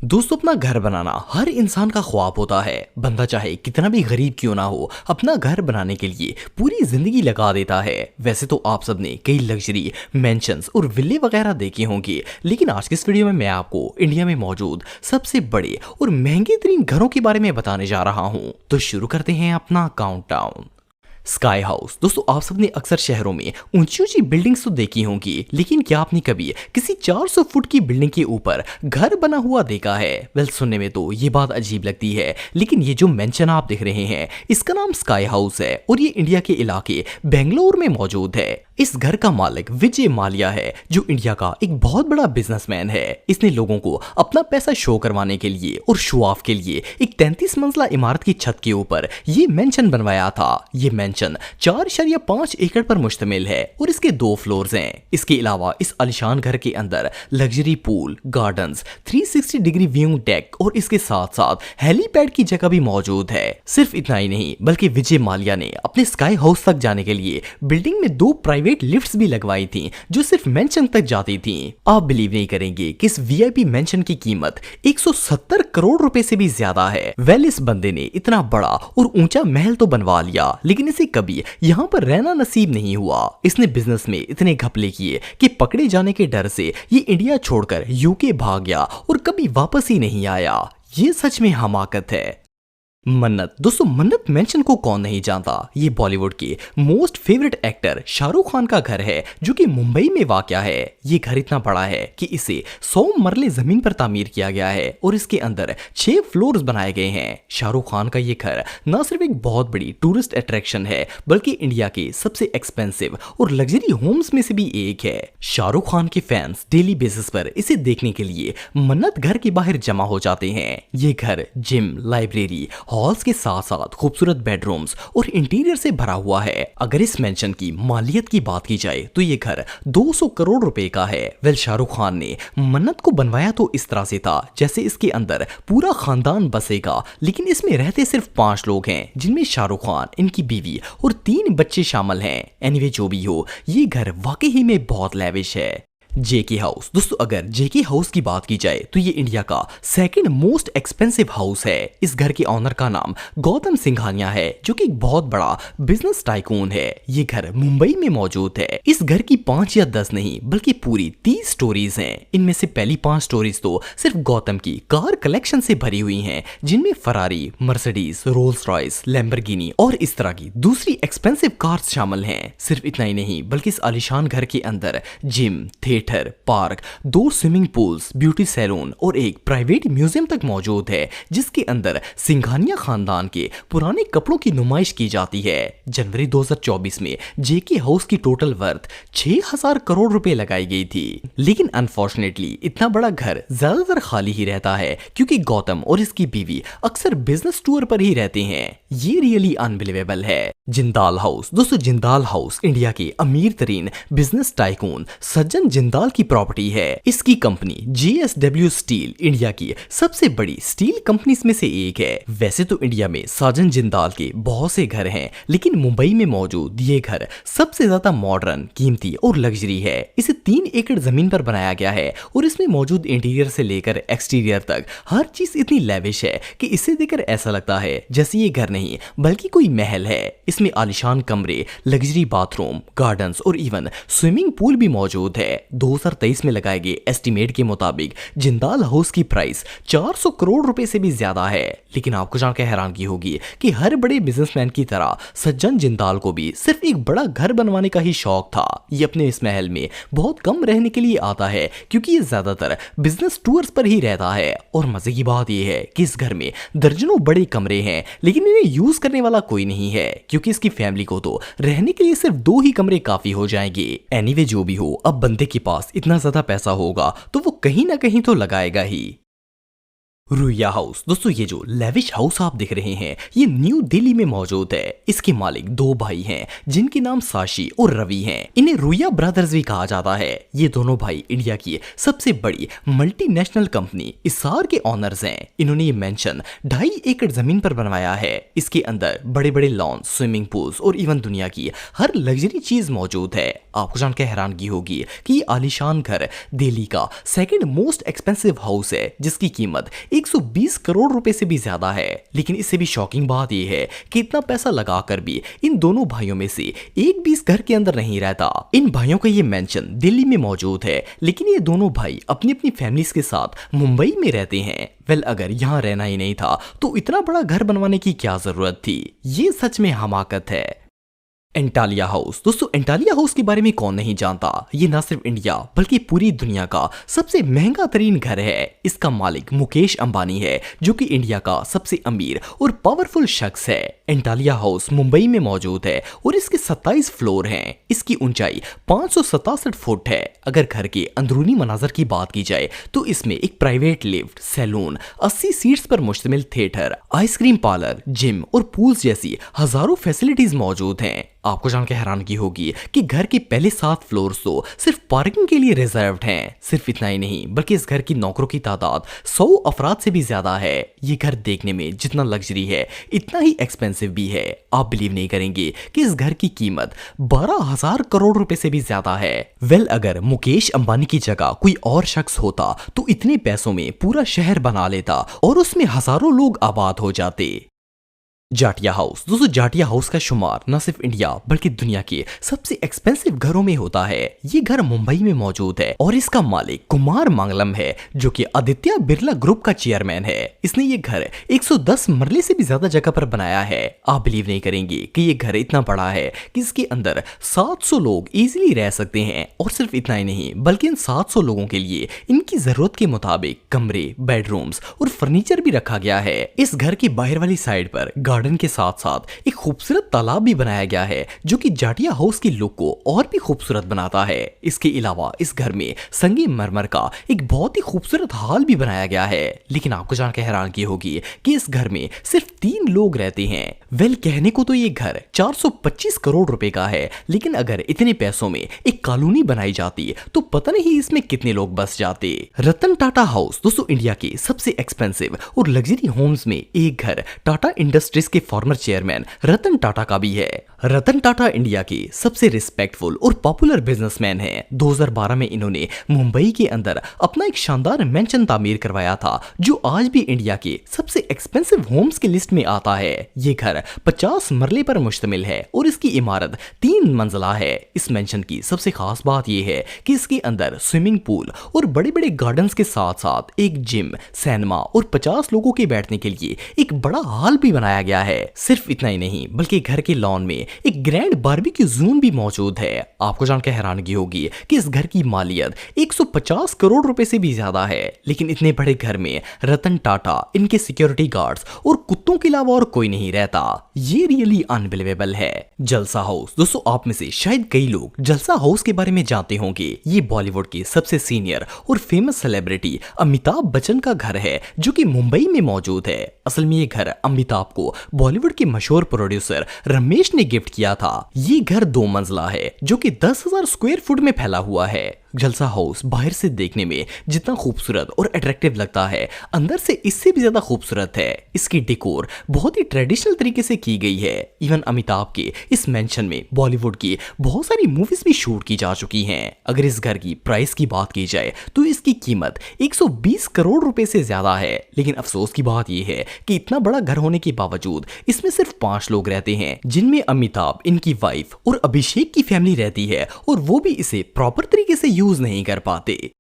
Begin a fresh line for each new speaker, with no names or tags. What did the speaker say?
दोस्तों, अपना घर बनाना हर इंसान का ख्वाब होता है। बंदा चाहे कितना भी गरीब क्यों ना हो, अपना घर बनाने के लिए पूरी जिंदगी लगा देता है। वैसे तो आप सबने कई लग्जरी मैंशंस और विले वगैरह देखे होंगे, लेकिन आज के इस वीडियो में मैं आपको इंडिया में मौजूद सबसे बड़े और महंगे तरीन घरों के बारे में बताने जा रहा हूं। तो शुरू करते हैं अपना काउंटडाउन। Sky house. दोस्तों, आप सबने अक्सर शहरों में ऊंची ऊंची बिल्डिंग्स तो देखी होंगी, लेकिन क्या आपने कभी किसी 400 फुट की बिल्डिंग के ऊपर घर बना हुआ देखा है? वेल, सुनने में तो ये बात अजीब लगती है, लेकिन ये जो मेंशन आप देख रहे हैं, इसका नाम स्काई हाउस है और ये इंडिया के इलाके बेंगलोर में मौजूद है। इस घर का मालिक विजय माल्या है, जो इंडिया का एक बहुत बड़ा बिजनेसमैन है। इसने लोगों को अपना पैसा शो करवाने के लिए और शो ऑफ के लिए एक 33 मंजिला इमारत की छत के ऊपर ये मेंशन बनवाया था। ये मेंशन 4.5 एकड़ पर मुश्तमिल है और इसके 2 फ्लोर्स हैं। इसके अलावा इस आलीशान घर के अंदर luxury pool, gardens, 360 degree view deck और इसके साथ साथ हेलीपैड की जगह भी मौजूद है। सिर्फ इतना ही नहीं, बल्कि विजय माल्या ने अपने स्काई हाउस तक जाने के लिए बिल्डिंग में 2 प्राइवेट लिफ्ट्स भी लगवाई थी, जो सिर्फ मेंशन तक जाती थी। आप बिलीव नहीं करेंगे कि इस वीआईपी मेंशन की कीमत 170 करोड़ रुपए से भी ज्यादा है। वेल, इस बंदे ने इतना बड़ा और ऊंचा महल तो बनवा लिया, लेकिन इसे कभी यहाँ पर रहना नसीब नहीं हुआ। इसने बिजनेस में इतने घपले किए कि पकड़े जाने के डर से ये इंडिया छोड़कर यूके भाग गया और कभी वापस ही नहीं आया। ये सच में हमाकत है। मन्नत। दोस्तों, मन्नत मेंशन को कौन नहीं जानता? ये बॉलीवुड के most favourite actor Shahrukh Khan का घर है, जो कि मुंबई में वाक़या है। ये घर इतना बड़ा है कि इसे 100 मरले जमीन पर तामीर किया गया है और इसके अंदर 6 फ्लोर्स बनाए गए हैं। शाहरुख खान का ये घर न सिर्फ एक बहुत बड़ी टूरिस्ट अट्रैक्शन है, बल्कि इंडिया के सबसे एक्सपेंसिव और लग्जरी होम्स में से भी एक है। शाहरुख खान के फैंस डेली बेसिस पर इसे देखने के लिए मन्नत घर के बाहर जमा हो जाते हैं। ये घर जिम, लाइब्रेरी, हॉल्स के साथ साथ खूबसूरत बेडरूम्स और इंटीरियर से भरा हुआ है। अगर इस मेंशन की मालियत की बात की जाए तो ये घर 200 करोड़ रुपए का है। वेल, शाहरुख खान ने मन्नत को बनवाया तो इस तरह से था जैसे इसके अंदर पूरा खानदान बसेगा, लेकिन इसमें रहते सिर्फ 5 लोग हैं, जिनमें शाहरुख खान, इनकी बीवी और 3 बच्चे शामिल हैं। एनीवे, जो भी हो, ये घर वाकई ही में बहुत लैविश है। जेके हाउस। दोस्तों, अगर जेके हाउस की बात की जाए तो ये इंडिया का सेकंड मोस्ट एक्सपेंसिव हाउस है। इस घर के ऑनर का नाम गौतम सिंघानिया है, जो कि एक बहुत बड़ा बिजनेस टाइकून है। ये घर मुंबई में मौजूद है। इस घर की 5 या 10 नहीं, बल्कि पूरी 30 स्टोरीज हैं। इनमें से पहली 5 स्टोरीज तो सिर्फ गौतम की कार कलेक्शन से भरी हुई हैं, जिनमें Ferrari, Mercedes, Rolls Royce, Lamborghini और इस तरह की दूसरी एक्सपेंसिव कार्स शामिल हैं। सिर्फ इतना ही नहीं, बल्कि इस आलीशान घर के अंदर gym, theatre, park, 2 swimming pools, beauty salon और एक प्राइवेट म्यूजियम तक मौजूद है, जिसके अंदर सिंघानिया खानदान के पुराने कपड़ों की नुमाइश की जाती है। जनवरी 2024 में जेके हाउस की टोटल वर्थ 6000 करोड़ रुपए लगाई गई थी, लेकिन अनफॉर्चुनेटली इतना बड़ा घर ज्यादातर खाली ही रहता है, क्योंकि गौतम और इसकी बीवी अक्सर बिजनेस टूर पर ही रहते हैं। ये रियली अनबिलीवेबल है। जिंदाल हाउस। दोस्तों, जिंदाल हाउस इंडिया के अमीर तरीन बिजनेस टाइकून सज्जन जिंदाल की प्रॉपर्टी है। इसकी कंपनी JSW स्टील इंडिया की सबसे बड़ी स्टील कंपनीज में से एक है। वैसे तो इंडिया में साजन जिंदाल के बहुत से घर हैं, लेकिन मुंबई में मौजूद ये घर सबसे ज्यादा मॉडर्न, कीमती और लग्जरी है। इसे 3 एकड़ जमीन पर बनाया गया है और इसमें मौजूद इंटीरियर से लेकर एक्सटीरियर तक हर चीज इतनी लेविश है कि इसे देखकर ऐसा लगता है जैसे ये घर नहीं बल्कि कोई महल है। इसमें आलीशान कमरे, लग्जरी बाथरूम, गार्डन्स और इवन स्विमिंग पूल भी मौजूद है। 2023 में लगाए गए एस्टीमेट के मुताबिक जिंदाल हाउस की प्राइस 400 करोड़ रुपए से भी ज्यादा है। लेकिन आपको जानकर हैरानगी होगी कि हर बड़े बिजनेसमैन की तरह सज्जन जिंदाल को भी सिर्फ एक बड़ा घर बनवाने का ही शौक था। ये अपने इस महल में बहुत कम रहने के लिए आता है, क्योंकि ये ज्यादातर बिजनेस टूर्स पर ही रहता है। और मजे की बात यह है कि इस घर में दर्जनों बड़े कमरे हैं, लेकिन इन्हें यूज करने वाला कोई नहीं है, क्योंकि इसकी फैमिली को तो रहने के लिए सिर्फ 2 ही कमरे काफी हो जाएंगे। एनीवे, जो भी हो, अब बंदे के पास इतना ज्यादा पैसा होगा तो वो कहीं ना कहीं तो लगाएगा ही। रुइया हाउस। दोस्तों ये जो लेविश हाउस आप देख रहे हैं ये न्यू दिल्ली में मौजूद है। इसके मालिक दो भाई हैं जिनके नाम साशी और रवि हैं। इन्हें रुइया ब्रदर्स भी कहा जाता है। ये दोनों भाई इंडिया की सबसे बड़ी मल्टीनेशनल कंपनी इसार के ऑनर्स हैं। इन्होंने ये मेंशन 2.5 एकड़ जमीन पर बनवाया है। इसके अंदर बड़े बड़े लॉन, स्विमिंग पूल्स और इवन दुनिया की हर लग्जरी चीज मौजूद है। आपको जानकर हैरानगी होगी कि ये आलीशान घर दिल्ली का सेकंड मोस्ट एक्सपेंसिव हाउस है जिसकी कीमत 120 करोड़ रुपए से भी ज्यादा है। लेकिन इससे भी शॉकिंग बात यह है कि इतना पैसा लगाकर भी इन दोनों भाइयों में से एक भी इस घर के अंदर नहीं रहता। इन भाइयों का ये मेंशन दिल्ली में मौजूद है लेकिन ये दोनों भाई अपनी अपनी फैमिलीज के साथ मुंबई में रहते हैं। वेल अगर यहाँ रहना ही नहीं था तो इतना बड़ा घर बनवाने की क्या जरूरत थी। ये सच में हमाकत है। एंटालिया हाउस। दोस्तों एंटालिया हाउस के बारे में कौन नहीं जानता। ये ना सिर्फ इंडिया बल्कि पूरी दुनिया का सबसे महंगा तरीन घर है। इसका मालिक मुकेश अंबानी है जो कि इंडिया का सबसे अमीर और पावरफुल शख्स है। एंटालिया हाउस मुंबई में मौजूद है और इसके 27 फ्लोर हैं। इसकी ऊंचाई 567 फुट है। अगर घर के अंदरूनी मनाजर की बात की जाए तो इसमें एक प्राइवेट लिफ्ट, सैलून, 80 सीट्स पर मुश्तमिल थिएटर, आइसक्रीम पार्लर, जिम और पूल्स जैसी हजारों फैसिलिटीज मौजूद हैं। आपको जानकर हैरानगी होगी कि घर के पहले 7 फ्लोर्स तो सिर्फ पार्किंग के लिए रिजर्व्ड हैं। सिर्फ इतना ही नहीं बल्कि इस घर की नौकरों की तादाद 100 अफराद से भी ज्यादा है। ये घर देखने में जितना लग्जरी है इतना ही एक्सपेंसिव भी है। आप बिलीव नहीं करेंगे कि इस घर की कीमत 12,000 करोड़ रुपए से भी ज्यादा है। वेल अगर मुकेश अंबानी की जगह कोई और शख्स होता तो इतने पैसों में पूरा शहर बना लेता और उसमें हजारों लोग आबाद हो जाते। जाटिया हाउस। दोस्तों जाटिया हाउस का शुमार न सिर्फ इंडिया बल्कि दुनिया के सबसे एक्सपेंसिव घरों में होता है। ये घर मुंबई में मौजूद है और इसका मालिक कुमार मंगलम है जो कि आदित्य बिरला ग्रुप का चेयरमैन है। इसने ये घर 110 मरले से भी ज्यादा जगह पर बनाया है। आप बिलीव नहीं करेंगे कि ये घर इतना बड़ा है कि इसके अंदर 700 लोग इजीली रह सकते हैं। और सिर्फ इतना ही नहीं बल्कि इन 700 लोगों के लिए इनकी जरूरत के मुताबिक कमरे, बेडरूम्स और फर्नीचर भी रखा गया है। इस घर की बाहर वाली साइड पर गार्डन के साथ साथ एक खूबसूरत तालाब भी बनाया गया है जो कि जाटिया हाउस की लुक को और भी खूबसूरत बनाता है। इसके अलावा इस घर में संगमरमर का एक बहुत ही खूबसूरत हॉल भी बनाया गया है। लेकिन आपको जानकर हैरानगी होगी कि इस घर में सिर्फ 3 लोग रहते हैं। वेल कहने को तो ये घर 425 करोड़ रुपए का है लेकिन अगर इतने पैसों में एक कॉलोनी बनाई जाती तो पता नहीं इसमें कितने लोग बस जाते। रतन टाटा हाउस। दोस्तों इंडिया के सबसे एक्सपेंसिव और लग्जरी होम्स में एक घर टाटा इंडस्ट्रीज के फॉर्मर चेयरमैन रतन टाटा का भी है। रतन टाटा इंडिया के सबसे रिस्पेक्टफुल और पॉपुलर बिजनेसमैन हैं। 2012 में इन्होंने मुंबई के अंदर अपना एक शानदार मेंशन तामीर करवाया था जो आज भी इंडिया के सबसे एक्सपेंसिव होम्स की लिस्ट में आता है। ये घर 50 मरले पर मुश्तमिल है और इसकी इमारत 3 मंजिला है। इस मेंशन की सबसे खास बात यह है कि इसके अंदर स्विमिंग पूल और बड़े बड़े गार्डन्स के साथ साथ एक जिम, सिनेमा और 50 लोगों के बैठने के लिए एक बड़ा हॉल भी बनाया गया है। सिर्फ इतना ही नहीं बल्कि घर के लॉन में एक ग्रैंड बारबेक्यू जोन भी मौजूद है। आपको जानकर हैरानगी होगी कि इस घर की मालियत 150 करोड़ रुपए से भी ज्यादा है। लेकिन इतने बड़े घर में रतन टाटा, इनके सिक्योरिटी गार्ड्स और कुत्तों के अलावा और कोई नहीं रहता। ये रियली अनबिलीवेबल है। जलसा हाउस। दोस्तों आप में से शायद कई लोग जलसा हाउस के बारे में जानते होंगे। ये बॉलीवुड के सबसे सीनियर और फेमस सेलिब्रिटी अमिताभ बच्चन का घर है जो कि मुंबई में मौजूद है। असल में ये घर अमिताभ को बॉलीवुड के मशहूर प्रोड्यूसर रमेश ने गिफ्ट किया था। ये घर 2 मंजिला है जो कि 10,000 स्क्वायर फुट में फैला हुआ है। जलसा हाउस बाहर से देखने में जितना खूबसूरत और अट्रैक्टिव लगता है अंदर से इससे भी ज्यादा खूबसूरत है। इसकी डेकोर बहुत ही ट्रेडिशनल तरीके से की गई है। इवन अमिताभ के इस मेंशन में बॉलीवुड की बहुत सारी मूवीज भी शूट की जा चुकी हैं। अगर इस घर की प्राइस की बात की जाए तो इसकी कीमत 120 करोड़ रुपए से ज्यादा है। लेकिन अफसोस की बात यह है कि इतना बड़ा घर होने के बावजूद इसमें सिर्फ 5 लोग रहते हैं जिनमें अमिताभ, इनकी वाइफ और अभिषेक की फैमिली रहती है और वो भी इसे प्रॉपर तरीके से यूज नहीं कर पाते।